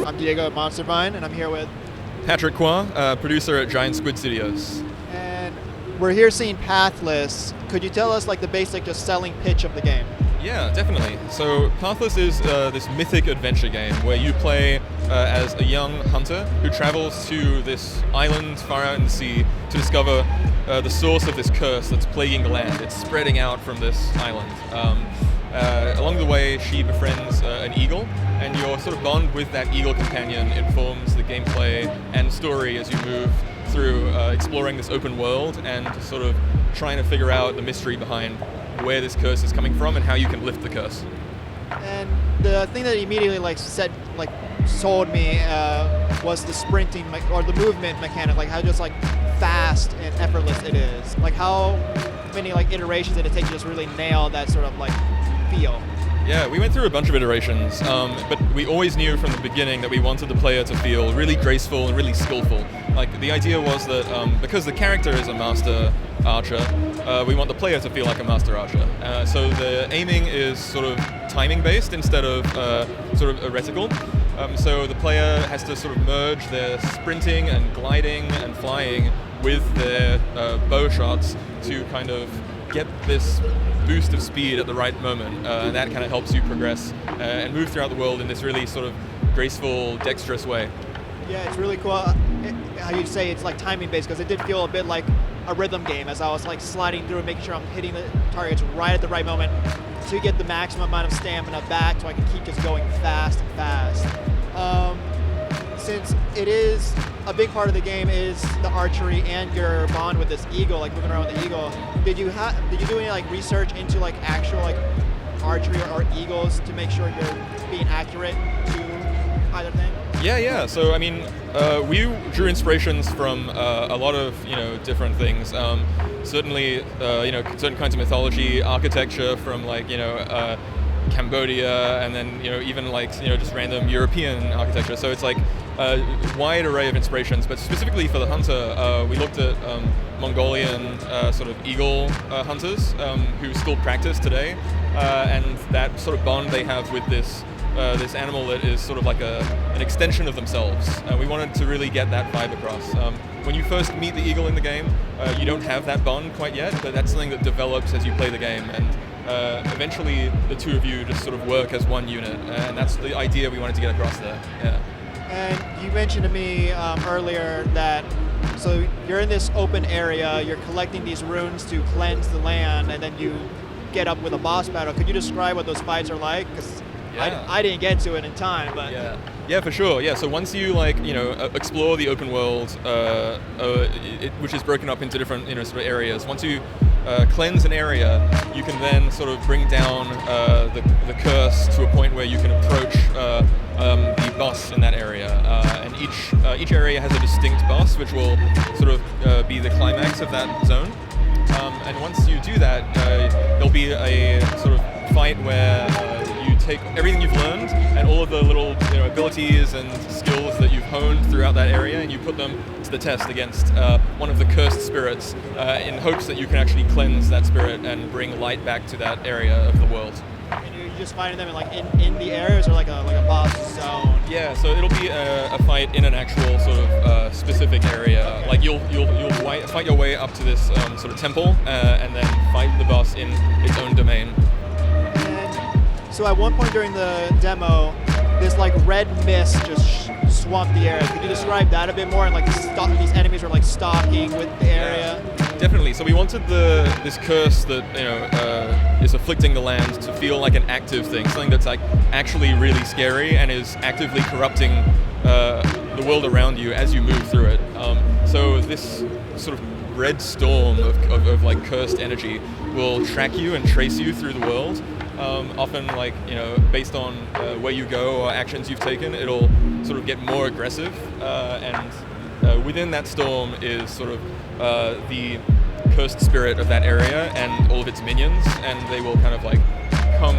I'm Diego at MonsterVine, and I'm here with Patrick Quah, producer at GIANT SQUID Studios. And we're here seeing Pathless. Could you tell us like the basic just selling pitch of the game? Yeah, definitely. So Pathless is this mythic adventure game where you play as a young hunter who travels to this island far out in the sea to discover the source of this curse that's plaguing the land. It's spreading out from this island. Along the way, she befriends an eagle, and your sort of bond with that eagle companion informs the gameplay and story as you move through exploring this open world and sort of trying to figure out the mystery behind where this curse is coming from and how you can lift the curse. And the thing that immediately sold me was the sprinting or the movement mechanic, like how just fast and effortless it is. Like how many iterations did it take to just really nail that sort of feel? Yeah, we went through a bunch of iterations, but we always knew from the beginning that we wanted the player to feel really graceful and really skillful. The idea was that because the character is a master archer, we want the player to feel like a master archer. So the aiming is sort of timing based instead of sort of heretical. So the player has to sort of merge their sprinting and gliding and flying with their bow shots to kind of get this boost of speed at the right moment, and that kind of helps you progress and move throughout the world in this really sort of graceful, dexterous way. Yeah, it's really cool how you say it's timing based, because it did feel a bit like a rhythm game as I was sliding through and making sure I'm hitting the targets right at the right moment to get the maximum amount of stamina back so I can keep just going fast and fast. Since it is a big part of the game is the archery and your bond with this eagle, moving around with the eagle, did you do any research into actual archery or eagles to make sure you're being accurate to either thing? Yeah. So I mean, we drew inspirations from a lot of different things. Certainly, certain kinds of mythology, architecture from Cambodia, and then even just random European architecture. So it's a wide array of inspirations. But specifically for the hunter, we looked at Mongolian sort of eagle hunters who still practice today, and that sort of bond they have with this animal that is sort of an extension of themselves. We wanted to really get that vibe across. When you first meet the eagle in the game, you don't have that bond quite yet, but that's something that develops as you play the game, and eventually the two of you just sort of work as one unit, and that's the idea we wanted to get across there. Yeah. And you mentioned to me earlier that so you're in this open area, you're collecting these runes to cleanse the land, and then you get up with a boss battle. Could you describe what those fights are like? Because I didn't get to it in time, but yeah, for sure. Yeah, so once you explore the open world, which is broken up into different sort of areas. Once you cleanse an area, you can then sort of bring down the curse to a point where you can approach the boss in that area, and each area has a distinct boss, which will sort of be the climax of that zone. And once you do that, there'll be a sort of fight where you take everything you've learned and all of the little abilities and skills that you've honed throughout that area, and you put them to the test against one of the cursed spirits in hopes that you can actually cleanse that spirit and bring light back to that area of the world. And you're just fighting them in the areas or like a boss zone? Yeah, so it'll be a fight in an actual sort of specific area. Okay. You'll fight your way up to this sort of temple and then fight the boss in its own domain. So at one point during the demo, this red mist just swamped the area. Could you describe that a bit more? And these enemies were stalking with the area. Yeah, definitely. So we wanted this curse that is afflicting the land to feel like an active thing, something that's actually really scary and is actively corrupting the world around you as you move through it. So this sort of red storm of cursed energy will track you and trace you through the world. Often, based on where you go or actions you've taken, it'll sort of get more aggressive. And within that storm is sort of the cursed spirit of that area and all of its minions, and they will kind of come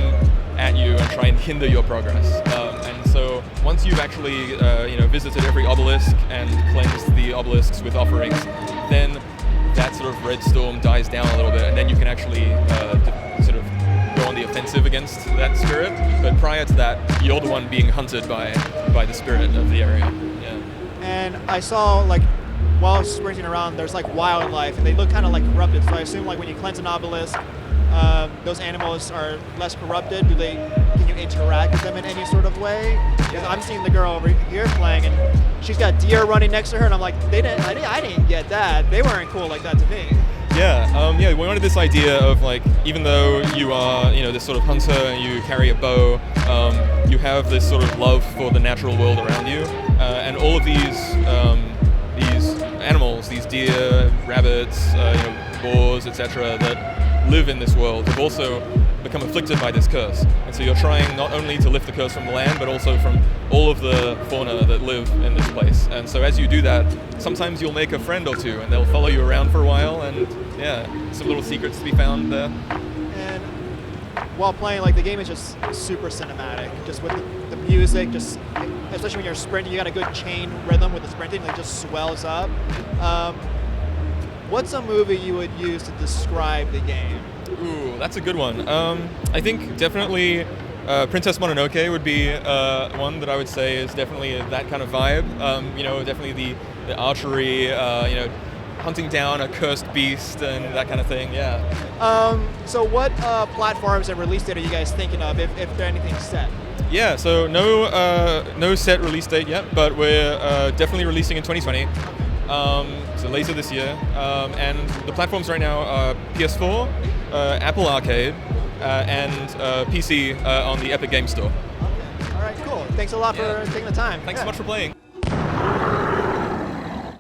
at you and try and hinder your progress. And so once you've actually visited every obelisk and cleansed the obelisks with offerings, then that sort of red storm dies down a little bit, and then you can actually sort of go on the defensive against that spirit. But prior to that, you're the one being hunted by the spirit of the area. Yeah. And I saw like while sprinting around, there's like wildlife, and they look kind of like corrupted. So I assume like when you cleanse an obelisk, those animals are less corrupted. Can you interact with them in any sort of way? Because I'm seeing the girl over here playing, and she's got deer running next to her, and I'm like, I didn't get that. They weren't cool like that to me. Yeah, we wanted this idea of like, even though you are, this sort of hunter and you carry a bow, you have this sort of love for the natural world around you, and all of these animals, these deer, rabbits, boars, etc., that live in this world have also become afflicted by this curse. And so you're trying not only to lift the curse from the land, but also from all of the fauna that live in this place. And so as you do that, sometimes you'll make a friend or two, and they'll follow you around for a while, and some little secrets to be found there. And while playing, like, the game is just super cinematic, just with the music, just especially when you're sprinting, you got a good chain rhythm with the sprinting, it just swells up. What's a movie you would use to describe the game? Ooh, that's a good one. I think definitely Princess Mononoke would be one that I would say is definitely that kind of vibe. Definitely the archery, hunting down a cursed beast and that kind of thing, yeah. So what platforms and release date are you guys thinking of, if there anything set? Yeah, so no set release date yet, but we're definitely releasing in 2020. So later this year. And the platforms right now are PS4, Apple Arcade, and PC on the Epic Games Store. Okay. All right, cool. Thanks a lot for taking the time. Thanks so much for playing.